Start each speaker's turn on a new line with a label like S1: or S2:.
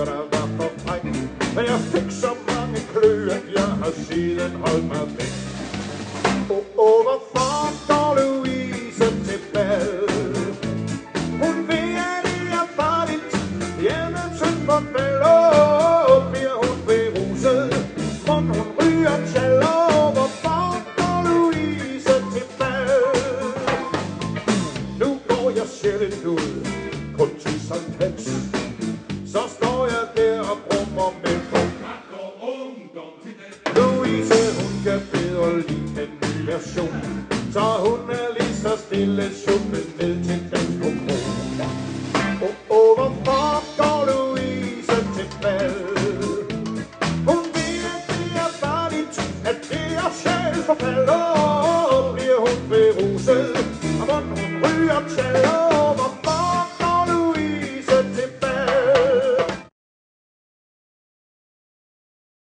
S1: der var for fræk. Men jeg fik så mange klø, at jeg har siden holdt mig væk. Hvorfor går Louise til bal? Hun ved, at det er farligt, hjemmens hun for fæld. Bliver hun beruset, mon hun ryger tjal. Hvorfor går Louise til bal? Nu går jeg sjældent ud, kun til Sankt Hans.